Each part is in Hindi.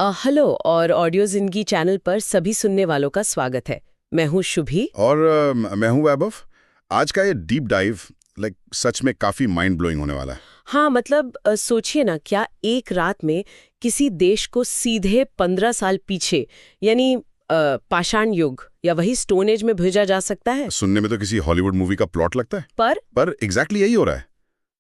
हेलो और ऑडियो जिंदगी चैनल पर सभी सुनने वालों का स्वागत है। मैं हूँ शुभी और मैं हूं वैभव। आज का ये डीप डाइव सच में काफी माइंड ब्लोइंग होने वाला है। हाँ मतलब सोचिए ना, क्या एक रात में किसी देश को सीधे 15 साल पीछे यानी पाषाण युग या वही स्टोन एज में भेजा जा सकता है? सुनने में तो किसी हॉलीवुड मूवी का प्लॉट लगता है। पर एग्जैक्टली यही हो रहा है।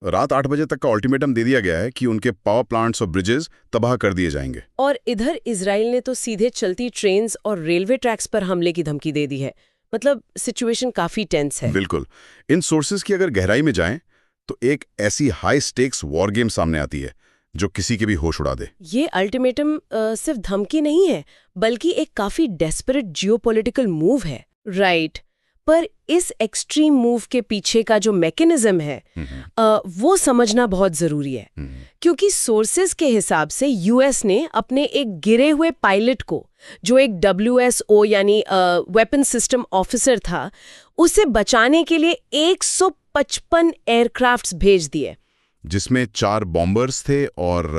रात 8 बजे तक का अल्टीमेटम दे दिया गया है कि उनके पावर प्लांट्स और ब्रिजेस तबाह कर दिए जाएंगे। और इधर इजराइल ने तो सीधे चलती ट्रेन्स और रेलवे ट्रैक्स पर हमले की धमकी दे दी है। मतलब सिचुएशन काफी टेंस है। बिल्कुल। इन सोर्सेज की अगर गहराई में जाएं तो एक ऐसी हाई स्टेक्स वॉर गेम सामने आती है जो किसी के भी होश उड़ा दे। ये अल्टीमेटम सिर्फ धमकी नहीं है, बल्कि एक काफी डेस्परेट जियोपॉलिटिकल मूव है। राइट। पर इस एक्सट्रीम मूव के पीछे का जो मैकेनिज्म है वो समझना बहुत जरूरी है। क्योंकि सोर्सेज के हिसाब से यूएस ने अपने एक गिरे हुए पायलट को, जो एक WSO यानी वेपन सिस्टम ऑफिसर था, उसे बचाने के लिए 155 एयरक्राफ्ट्स भेज दिए, जिसमें 4 बॉम्बर्स थे और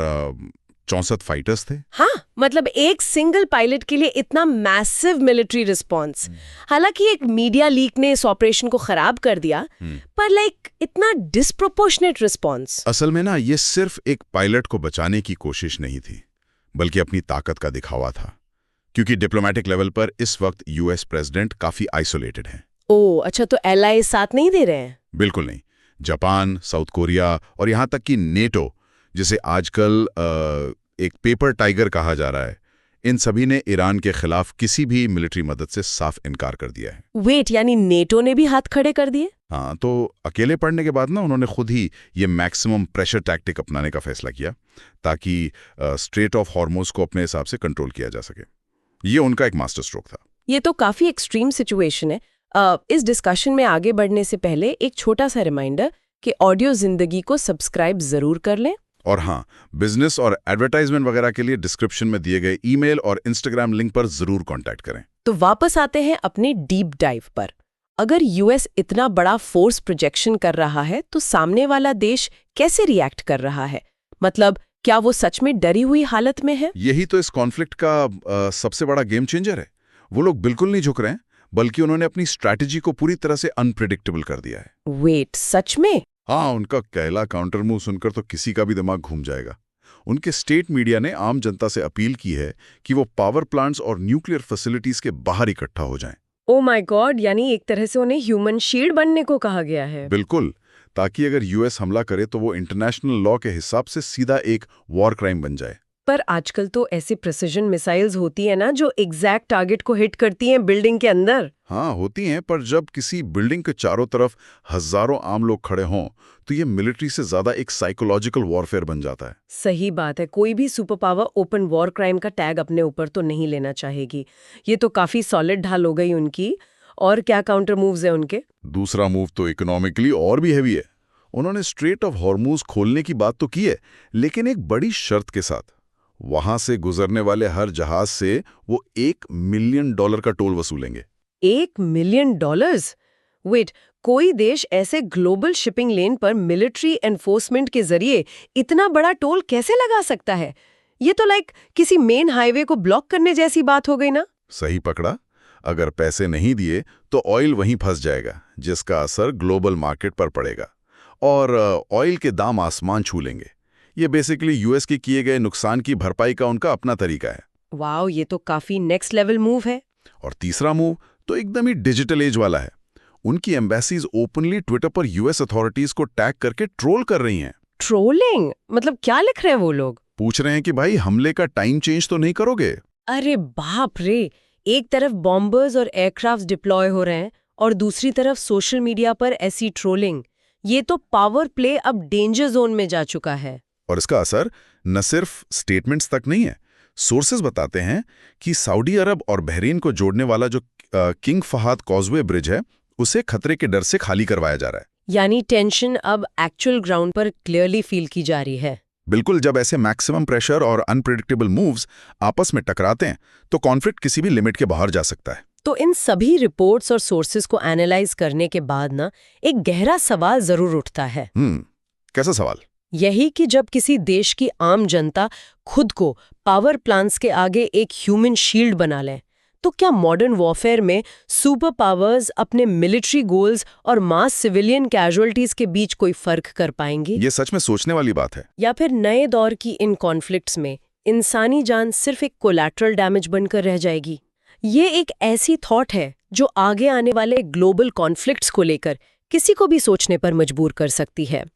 64 फाइटर्स थे। हाँ, मतलब एक सिंगल पायलट के लिए इतना मैसिव मिलिट्री रिस्पॉन्स। हालांकि एक मीडिया लीक ने इस ऑपरेशन को खराब कर दिया, पर इतना डिस्प्रोपोर्शनेट रिस्पॉन्स। असल में ना, ये सिर्फ एक पायलट को बचाने की कोशिश नहीं थी, बल्कि अपनी ताकत का दिखावा था। क्योंकि डिप्लोमेटिक लेवल पर इस वक्त यूएस प्रेसिडेंट काफी आइसोलेटेड हैं। ओह अच्छा, तो एलआई साथ नहीं दे रहे हैं? बिल्कुल नहीं। जापान, साउथ कोरिया और यहां तक कि नेटो, जिसे आजकल एक पेपर टाइगर कहा जा रहा है, इन सभी ने ईरान के खिलाफ किसी भी मिलिट्री मदद से साफ इनकार कर दिया है। वेट, यानी नेटो ने भी हाथ खड़े कर दिए? हाँ, तो अकेले पड़ने के बाद ना उन्होंने खुद ही ये मैक्सिमम प्रेशर टैक्टिक अपनाने का फैसला किया, ताकि स्ट्रेट ऑफ हॉर्मुज को अपने हिसाब से कंट्रोल किया जा सके। ये उनका एक मास्टर स्ट्रोक था। ये तो काफी एक्सट्रीम सिचुएशन है। इस डिस्कशन में आगे बढ़ने से पहले एक छोटा सा रिमाइंडर कि ऑडियो जिंदगी को सब्सक्राइब जरूर कर लें। और हाँ, बिजनेस और एडवर्टाइजमेंट वगैरह के लिए डिस्क्रिप्शन में दिए गए ईमेल और इंस्टाग्राम लिंक पर जरूर कांटेक्ट करें। तो वापस आते हैं अपने डीप डाइव पर। अगर यूएस इतना बड़ा फोर्स प्रोजेक्शन कर रहा है, तो सामने वाला देश कैसे रिएक्ट कर रहा है? मतलब क्या वो सच में डरी हुई हालत में है? यही तो इस कॉन्फ्लिक्ट का सबसे बड़ा गेम चेंजर है। वो लोग बिल्कुल नहीं झुक रहे हैं, बल्कि उन्होंने अपनी स्ट्रैटेजी को पूरी तरह से अनप्रिडिक्टेबल कर दिया है। वेट, सच में? हाँ, उनका कहला काउंटर मूव सुनकर तो किसी का भी दिमाग घूम जाएगा। उनके स्टेट मीडिया ने आम जनता से अपील की है कि वो पावर प्लांट्स और न्यूक्लियर फैसिलिटीज के बाहर इकट्ठा हो जाएं। ओ माय गॉड, यानी एक तरह से उन्हें ह्यूमन शील्ड बनने को कहा गया है। बिल्कुल, ताकि अगर यूएस हमला करे तो वो इंटरनेशनल लॉ के हिसाब से सीधा एक वॉर क्राइम बन जाए। पर आजकल तो ऐसी प्रिसिजन मिसाइल्स होती है ना, जो एग्जैक्ट टारगेट को हिट करती हैं बिल्डिंग के अंदर। हाँ, होती हैं, पर जब किसी बिल्डिंग के चारों तरफ हजारों आम लोग खड़े हों तो ये मिलिट्री से ज्यादा एक साइकोलॉजिकल वॉरफेयर बन जाता है। सही बात है। कोई भी super power open war crime का टैग अपने ऊपर तो नहीं लेना चाहेगी। ये तो काफी सॉलिड ढाल हो गई उनकी। और क्या काउंटर मूव्स है उनके? दूसरा मूव तो इकोनॉमिकली और भी हैवी है। उन्होंने स्ट्रेट ऑफ हॉर्मुज खोलने की बात तो की है, लेकिन एक बड़ी शर्त के साथ। वहां से गुजरने वाले हर जहाज से वो $1 मिलियन का टोल वसूलेंगे। $1 मिलियन? वेट, कोई देश ऐसे ग्लोबल शिपिंग लेन पर मिलिट्री एनफोर्समेंट के जरिए इतना बड़ा टोल कैसे लगा सकता है? ये तो किसी मेन हाईवे को ब्लॉक करने जैसी बात हो गई ना। सही पकड़ा। अगर पैसे नहीं दिए तो ऑयल वहीं फंस जाएगा, जिसका असर ग्लोबल मार्केट पर पड़ेगा और ऑयल के दाम आसमान छू लेंगे। ये बेसिकली यूएस के किए गए नुकसान की भरपाई का उनका अपना तरीका है। वाओ, ये तो काफी नेक्स्ट लेवल मूव है। और तीसरा मूव तो एकदम ही डिजिटल एज वाला है। उनकी एम्बेसीज ओपनली ट्विटर पर यूएस अथॉरिटीज को टैग करके ट्रोल कर रही हैं। ट्रोलिंग? मतलब क्या लिख रहे हैं वो लोग? पूछ रहे हैं कि भाई, हमले का टाइम चेंज तो नहीं करोगे? अरे बाप रे! एक तरफ बॉम्बर्स और एयरक्राफ्ट डिप्लॉय हो रहे हैं और दूसरी तरफ सोशल मीडिया पर ऐसी ट्रोलिंग। ये तो पावर प्ले अब डेंजर जोन में जा चुका है। और इसका असर न सिर्फ स्टेटमेंट्स तक नहीं है। सोर्सेज बताते हैं कि सऊदी अरब और बहरीन को जोड़ने वाला जो किंग फहाद कॉजवे ब्रिज है, उसे खतरे के डर से खाली करवाया जा रहा है। यानी टेंशन अब एक्चुअल ग्राउंड पर क्लियरली फील की जा रही है। बिल्कुल। जब ऐसे मैक्सिमम प्रेशर और अनप्रेडिक्टेबल मूव्स आपस में टकराते हैं तो कॉन्फ्लिक्ट किसी भी लिमिट के बाहर जा सकता है। तो इन सभी रिपोर्ट्स और सोर्सेज को एनालाइज करने के बाद ना, एक गहरा सवाल जरूर उठता है। कैसा सवाल? यही कि जब किसी देश की आम जनता खुद को पावर प्लांट्स के आगे एक ह्यूमन शील्ड बना लें, तो क्या मॉडर्न वॉरफेयर में सुपर पावर्स अपने मिलिट्री गोल्स और मास सिविलियन कैजुअलिटीज के बीच कोई फर्क कर पाएंगी? ये सच में सोचने वाली बात है। या फिर नए दौर की इन कॉन्फ्लिक्ट्स में इंसानी जान सिर्फ एक कोलैटरल डैमेज बनकर रह जाएगी? ये एक ऐसी थॉट है जो आगे आने वाले ग्लोबल कॉन्फ्लिक्ट्स को लेकर किसी को भी सोचने पर मजबूर कर सकती है।